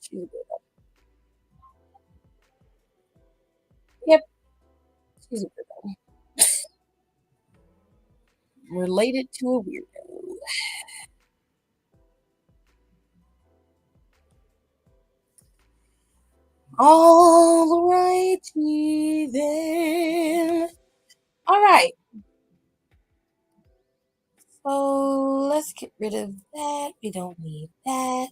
she's a good. Yep, she's a weirdo. Related to a weirdo. All righty then. All right. So let's get rid of that. We don't need that.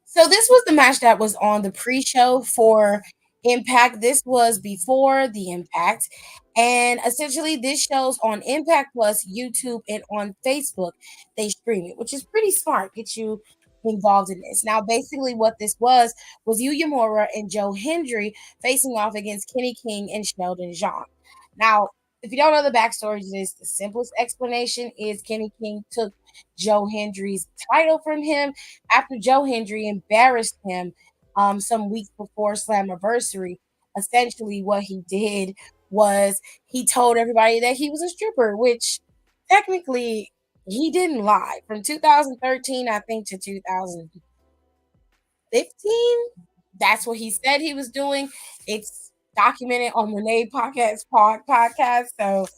So this was the match that was on the pre-show for Impact. This was before the Impact. And essentially this shows on Impact Plus, YouTube, and on Facebook. They stream it, which is pretty smart. Get you involved in this. Now, basically what this was Yuya Mora and Joe Hendry facing off against Kenny King and Sheldon Jean. Now, if you don't know the backstory to this, the simplest explanation is Kenny King took Joe Hendry's title from him after Joe Hendry embarrassed him some weeks before Slammiversary. Essentially, what he did was he told everybody that he was a stripper, which technically he didn't lie. From 2013, I think, to 2015, that's what he said he was doing. It's documented on Renee podcast. So,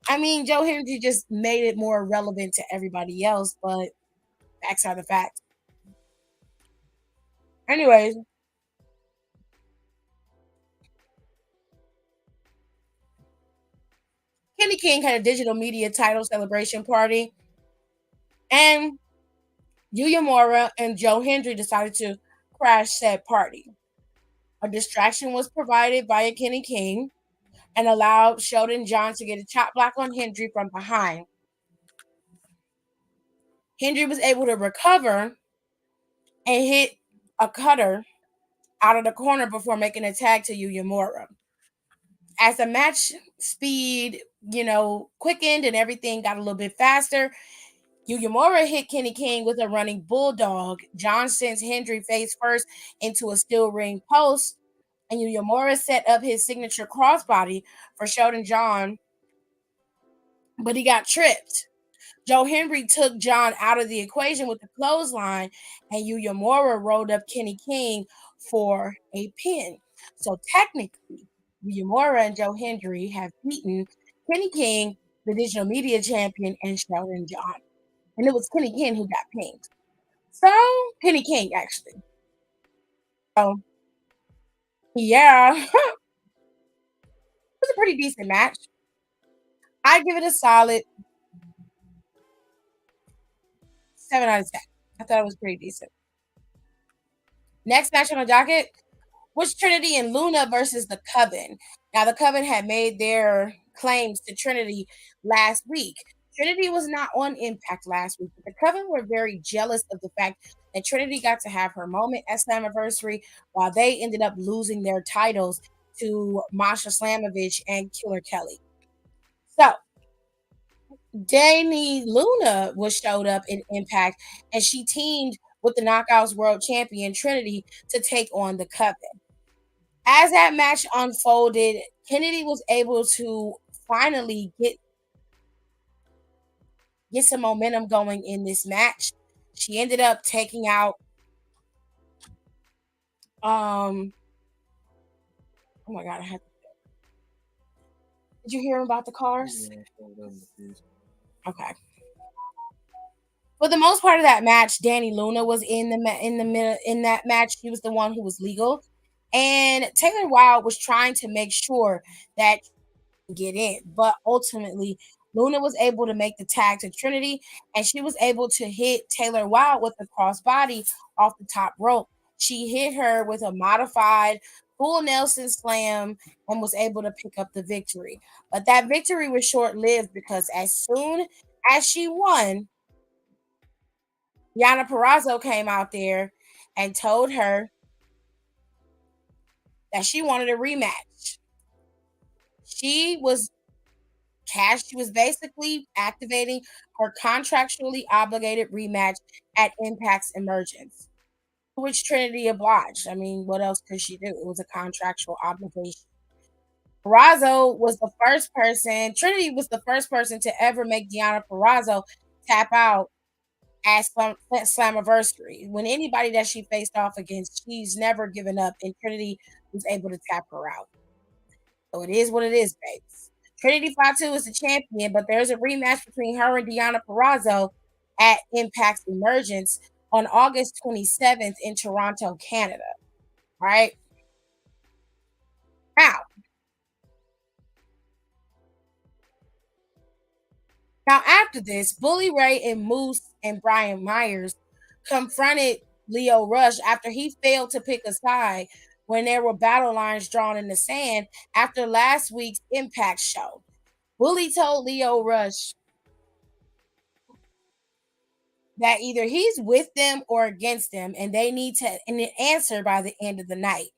I mean, Joe Hendry just made it more relevant to everybody else, but facts are the facts. Anyways, Kenny King had a digital media title celebration party, and Yuya Mora and Joe Hendry decided to crash said party. A distraction was provided by Kenny King and allowed Sheldon John to get a chop block on Hendry from behind. Hendry was able to recover and hit a cutter out of the corner before making a tag to Yuya Mora. As the match speed, quickened and everything got a little bit faster, Yuyamura hit Kenny King with a running bulldog. John sends Hendry face first into a steel ring post, and Yuyamura set up his signature crossbody for Sheldon John, but he got tripped. Joe Hendry took John out of the equation with the clothesline, and Yuyamura rolled up Kenny King for a pin. So technically, Yuyamura and Joe Hendry have beaten Kenny King, the digital media champion, and Sheldon John. And it was Kenny King who got pinned. So, Penny King, actually. So, yeah, it was a pretty decent match. I give it a solid 7 out of 10. I thought it was pretty decent. Next match on the docket was Trinity and Luna versus the Coven. Now, the Coven had made their claims to Trinity last week. Trinity was not on Impact last week, but the Coven were very jealous of the fact that Trinity got to have her moment at Slammiversary while they ended up losing their titles to Masha Slamovich and Killer Kelly. So, Danny Luna was showed up in Impact and she teamed with the Knockouts World Champion Trinity to take on the Coven. As that match unfolded, Kennedy was able to finally get some momentum going in this match. She ended up taking out oh my god, did you hear about the cars? Okay. For the most part of that match, Danny Luna was in that match. She was the one who was legal, and Taylor Wilde was trying to make sure that get in. But ultimately, Luna was able to make the tag to Trinity, and she was able to hit Taylor Wilde with a crossbody off the top rope. She hit her with a modified full Nelson slam and was able to pick up the victory. But that victory was short lived because as soon as she won, Yana Perrazzo came out there and told her that she wanted a rematch. She was she was basically activating her contractually obligated rematch at Impact's Emergence, which Trinity obliged. I mean, what else could she do? It was a contractual obligation. Purrazzo was the first person, Trinity was the first person to ever make Deonna Purrazzo tap out at Slammiversary. When anybody that she faced off against, she's never given up, and Trinity was able to tap her out. So it is what it is, babes. Trinity Fatu is the champion, but there's a rematch between her and Deonna Purrazzo at Impact's Emergence on August 27th in Toronto, Canada. All right. Now, after this, Bully Ray and Moose and Brian Myers confronted Leo Rush after he failed to pick a side when there were battle lines drawn in the sand after last week's Impact show. Bully told Leo Rush that either he's with them or against them, and they need to answer by the end of the night.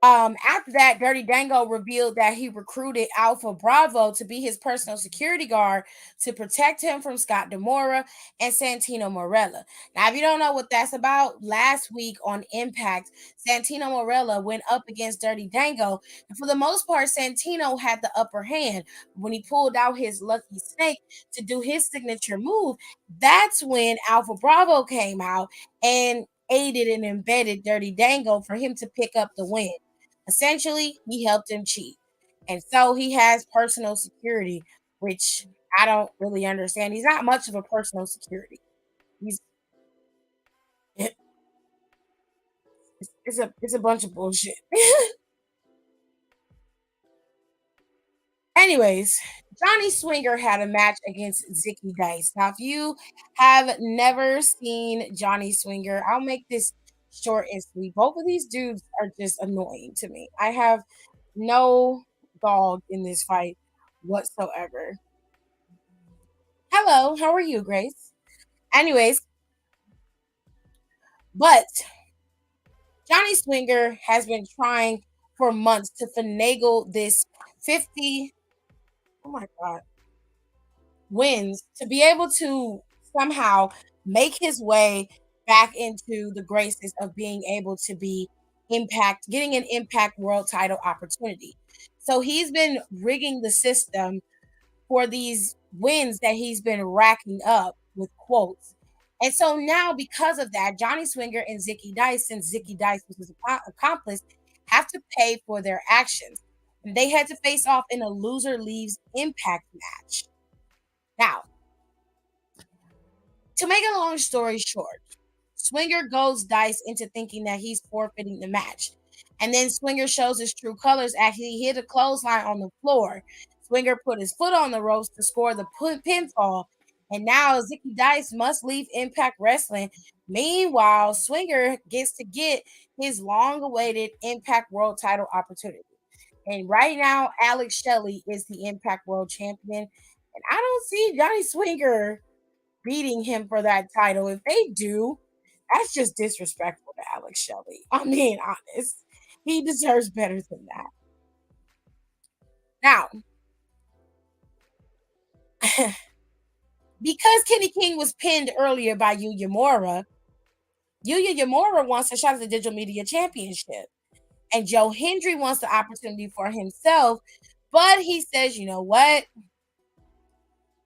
After that, Dirty Dango revealed that he recruited Alpha Bravo to be his personal security guard to protect him from Scott Demora and Santino Morella. Now, if you don't know what that's about, last week on Impact, Santino Morella went up against Dirty Dango, and for the most part, Santino had the upper hand. When he pulled out his lucky snake to do his signature move, that's when Alpha Bravo came out and aided and embedded Dirty Dango for him to pick up the win. Essentially, he helped him cheat. And so he has personal security, which I don't really understand. He's not much of a personal security. He's it's a bunch of bullshit. Anyways, Johnny Swinger had a match against Zicky Dice. Now, if you have never seen Johnny Swinger, I'll make this short and sweet. Both of these dudes are just annoying to me. I have no dog in this fight whatsoever. Hello, how are you, Grace? Anyways, but Johnny Swinger has been trying for months to finagle this 50, oh my God, wins to be able to somehow make his way back into the graces of being able to be getting an impact world title opportunity. So he's been rigging the system for these wins that he's been racking up with quotes. And so now, because of that, Johnny Swinger and Zicky Dice, since Zicky Dice was his accomplice, have to pay for their actions. And they had to face off in a loser leaves impact match. Now, To make a long story short, Swinger goes Dice into thinking that he's forfeiting the match. And then Swinger shows his true colors after he hit a clothesline on the floor. Swinger put his foot on the ropes to score the pinfall. And now Zicky Dice must leave Impact Wrestling. Meanwhile, Swinger gets to get his long awaited Impact World title opportunity. And right now, Alex Shelley is the Impact World Champion. And I don't see Johnny Swinger beating him for that title. If they do, that's just disrespectful to Alex Shelley. I'm being honest. He deserves better than that. Now, because Kenny King was pinned earlier by Yuya Uemura wants a shot at the Digital Media Championship. And Joe Hendry wants the opportunity for himself. But he says, you know what?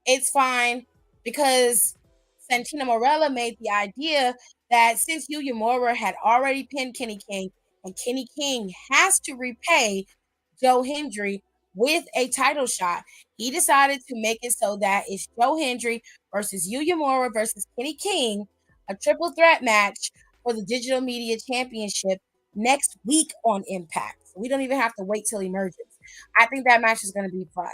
It's fine because Santina Morella made the idea that since Yuya Uemura had already pinned Kenny King, and Kenny King has to repay Joe Hendry with a title shot, he decided to make it so that it's Joe Hendry versus Yuya Uemura versus Kenny King, a triple threat match for the Digital Media Championship next week on Impact. So we don't even have to wait till he merges. I think that match is going to be fun.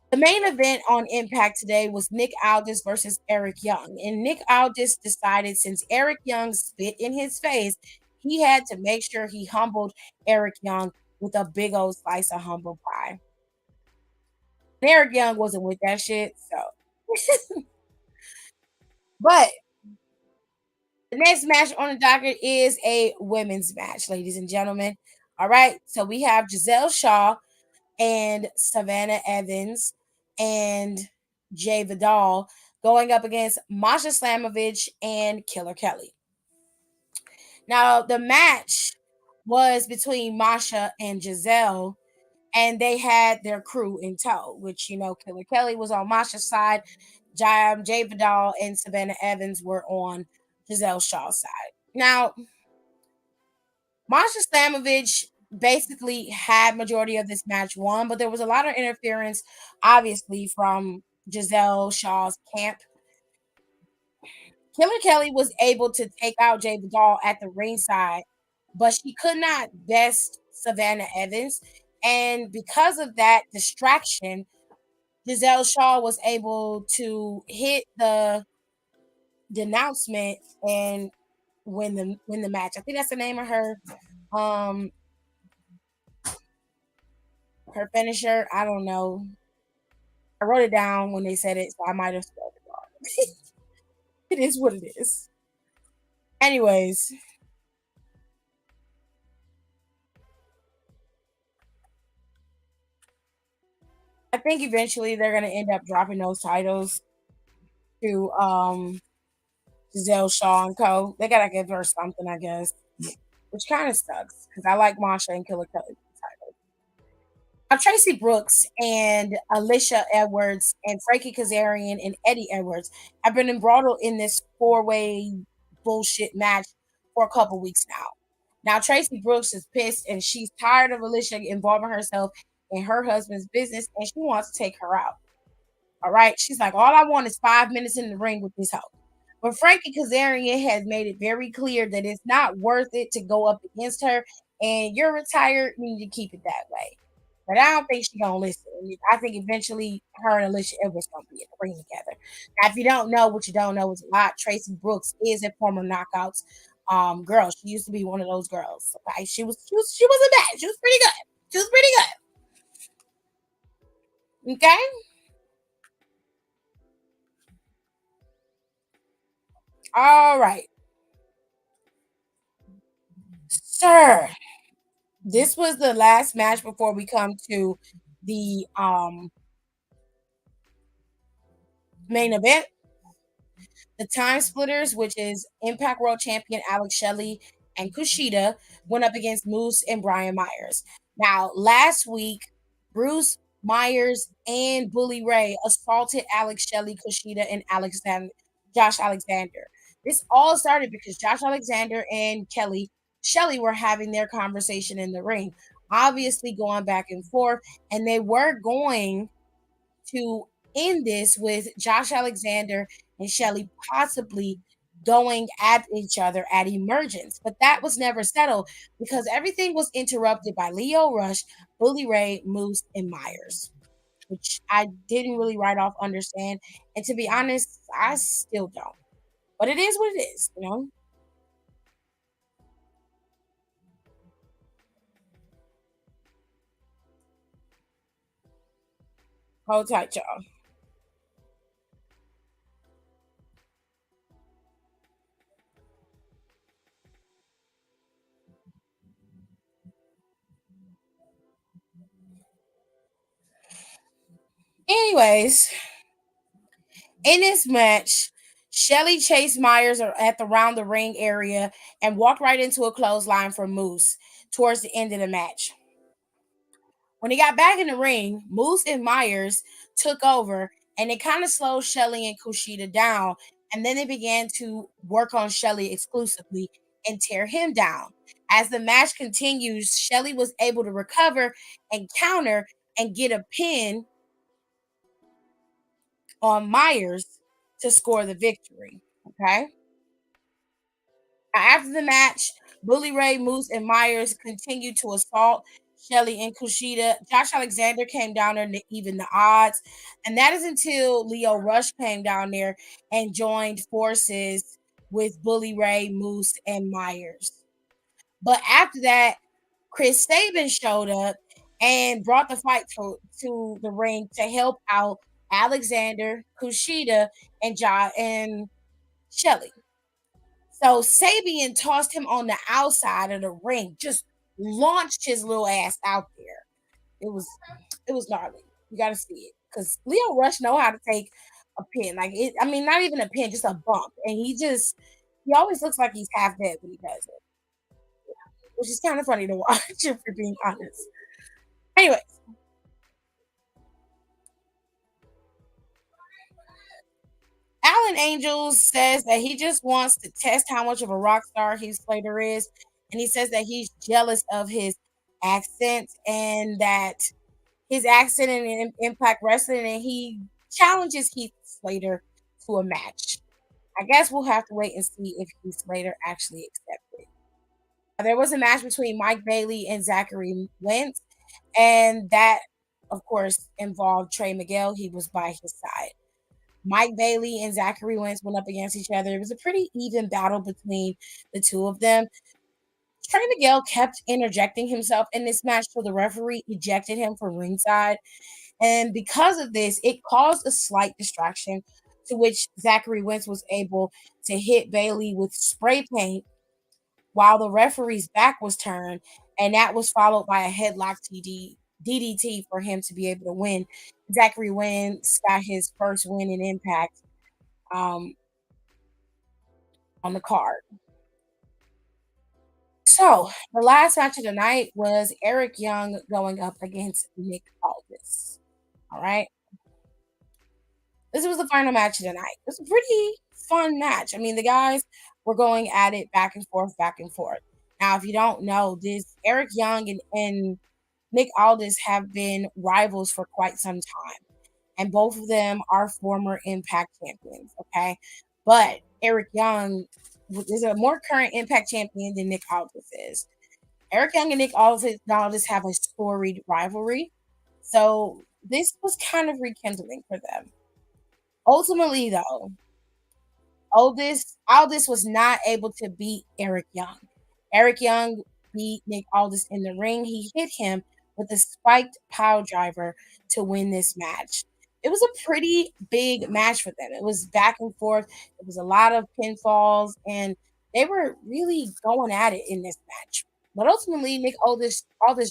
The main event on Impact today was Nick Aldis versus Eric Young. And Nick Aldis decided since Eric Young spit in his face, he had to make sure he humbled Eric Young with a big old slice of humble pie. And Eric Young wasn't with that shit, so. But the next match on the docket is a women's match, ladies and gentlemen. All right, so we have Giselle Shaw and Savannah Evans and Jay Vidal going up against Masha Slamovich and Killer Kelly. Now, the match was between Masha and Giselle, and they had their crew in tow, which, you know, Killer Kelly was on Masha's side, Jay Vidal and Savannah Evans were on Giselle Shaw's side. Now, Masha Slamovich basically had majority of this match won, but there was a lot of interference, obviously, from Giselle Shaw's camp. Killer Kelly was able to take out Jay Vidal at the ringside, but she could not best Savannah Evans. And because of that distraction, Giselle Shaw was able to hit the announcement and win the match. I think that's the name of um her finisher. I don't know. I wrote it down when they said it, so I might have spelled it wrong. It is what it is. Anyways, I think eventually they're gonna end up dropping those titles to Giselle Shaw and Co. They gotta give her something, I guess, which kind of sucks because I like Masha and Killer Kelly. Tracy Brooks and Alicia Edwards and Frankie Kazarian and Eddie Edwards have been embroiled in this four-way bullshit match for a couple weeks now. Now Tracy Brooks is pissed and she's tired of Alicia involving herself in her husband's business and she wants to take her out. All right. She's like, all I want is 5 minutes in the ring with this hoe. But Frankie Kazarian has made it very clear that it's not worth it to go up against her and you're retired, you need to keep it that way. But I don't think she's gonna listen. I think eventually her and Alicia Edwards gonna be in the ring together. Now, if you don't know, what you don't know is a lot. Tracy Brooks is a former Knockouts girl. She used to be one of those girls. Okay? She wasn't bad. She was pretty good. She was pretty good. Okay. All right, sir. This was the last match before we come to the main event. The Time Splitters, which is Impact World Champion Alex Shelley and Kushida, went up against Moose and Brian Myers. Now, last week, Bruce Myers and Bully Ray assaulted Alex Shelley, Kushida, and Josh Alexander. This all started because Josh Alexander and Shelley were having their conversation in the ring, obviously going back and forth, and they were going to end this with Josh Alexander and Shelly possibly going at each other at Emergence. But that was never settled because everything was interrupted by Leo Rush, Bully Ray, Moose, and Myers, which I didn't really right off understand. And to be honest, I still don't. But it is what it is, you know? Hold tight, y'all. Anyways, in this match, Shelly chased Myers at the round the ring area and walked right into a clothesline for Moose towards the end of the match. When he got back in the ring, Moose and Myers took over and they kind of slowed Shelly and Kushida down. And then they began to work on Shelly exclusively and tear him down. As the match continues, Shelly was able to recover and counter and get a pin on Myers to score the victory. Okay. After the match, Bully Ray, Moose, and Myers continued to assault Shelly and Kushida. Josh Alexander came down there to even the odds. And that is until Leo Rush came down there and joined forces with Bully Ray, Moose, and Myers. But after that, Chris Sabin showed up and brought the fight to the ring to help out Alexander, Kushida, and Shelly. So Sabian tossed him on the outside of the ring, just launched his little ass out there. It was it was gnarly. You gotta see it. Because Leo Rush know how to take a pin. Like it, I mean, not even a pin, just a bump. And he always looks like he's half dead when he does it. Which is kind of funny to watch, if you're being honest. Anyway, Alan Angels says that he just wants to test how much of a rock star Heath Slater is. And he says that he's jealous of his accent and that his accent in Impact Wrestling, and he challenges Heath Slater to a match. I guess we'll have to wait and see if Heath Slater actually accepts it. There was a match between Mike Bailey and Zachary Wentz, and that, of course, involved Trey Miguel. He was by his side. Mike Bailey and Zachary Wentz went up against each other. It was a pretty even battle between the two of them. Trey Miguel kept interjecting himself in this match, so the referee ejected him from ringside. And because of this, it caused a slight distraction to which Zachary Wentz was able to hit Bailey with spray paint while the referee's back was turned. And that was followed by a headlock DDT for him to be able to win. Zachary Wentz got his first win in Impact um, on the card. So the last match of the night was Eric Young going up against Nick Aldis. All right. This was the final match of the night. It was a pretty fun match. I mean, the guys were going at it back and forth, back and forth. Now, if you don't know, this Eric Young and Nick Aldis have been rivals for quite some time. And both of them are former Impact champions. Okay. But Eric Young is a more current Impact champion than Nick Aldis is. Eric Young and Nick Aldis have a storied rivalry. So this was kind of rekindling for them. Ultimately, though, Aldis was not able to beat Eric Young. Eric Young beat Nick Aldis in the ring. He hit him with a spiked pile driver to win this match. It was a pretty big match for them. It was back and forth. It was a lot of pinfalls, and they were really going at it in this match. But ultimately, Aldis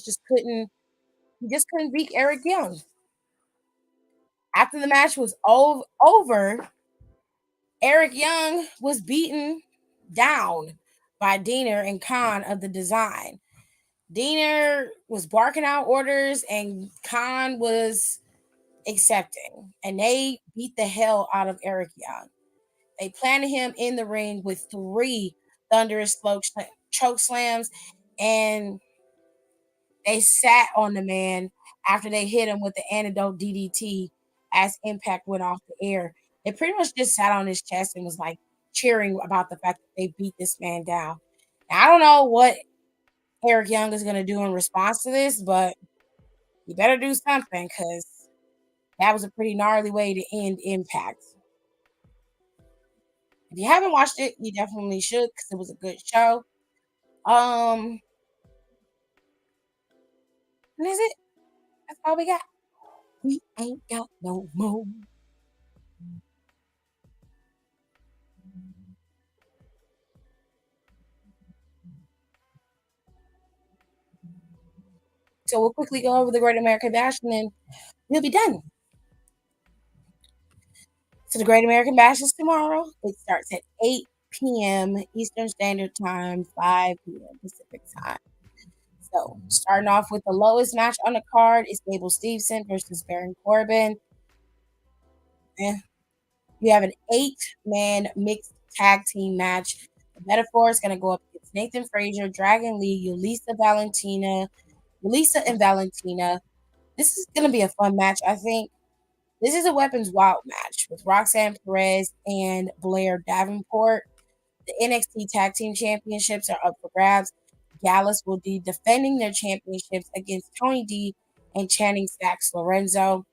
just couldn't beat Eric Young. After the match was over, Eric Young was beaten down by Diener and Khan of the Design. Diener was barking out orders and Khan was accepting. And they beat the hell out of Eric Young. They planted him in the ring with three thunderous choke slams, and they sat on the man after they hit him with the antidote DDT as Impact went off the air. It pretty much just sat on his chest and was like cheering about the fact that they beat this man down. Now, I don't know what Eric Young is going to do in response to this, but you better do something because that was a pretty gnarly way to end Impact. If you haven't watched it, you definitely should because it was a good show. And is it? That's all we got. We ain't got no more. So we'll quickly go over the Great American Bash and then we'll be done. So the Great American Bash is tomorrow. It starts at 8 p.m. Eastern Standard Time, 5 p.m. Pacific Time. So starting off with the lowest match on the card is Gable Steveson versus Baron Corbin. Eh. You have an 8-man mixed tag team match. The Metaphor is going to go up against Nathan Frazier, Dragon Lee, Yulisa and Valentina. This is going to be a fun match, I think. This is a Weapons Wild match with Roxanne Perez and Blair Davenport. The NXT Tag Team Championships are up for grabs. Gallus will be defending their championships against Tony D and Channing Stacks Lorenzo.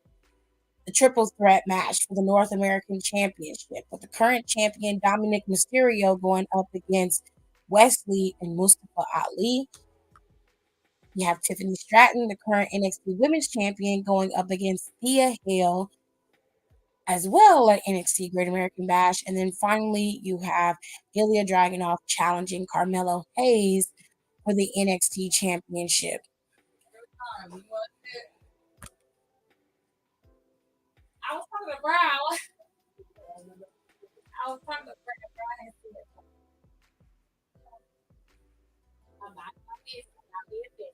The triple threat match for the North American Championship with the current champion Dominic Mysterio going up against Wesley and Mustafa Ali. You have Tiffany Stratton, the current NXT Women's Champion, going up against Thea Hale as well at NXT Great American Bash. And then finally, you have Ilya Dragunov challenging Carmelo Hayes for the NXT Championship. I was talking to Brown. I was talking to Brown. I'm not being this.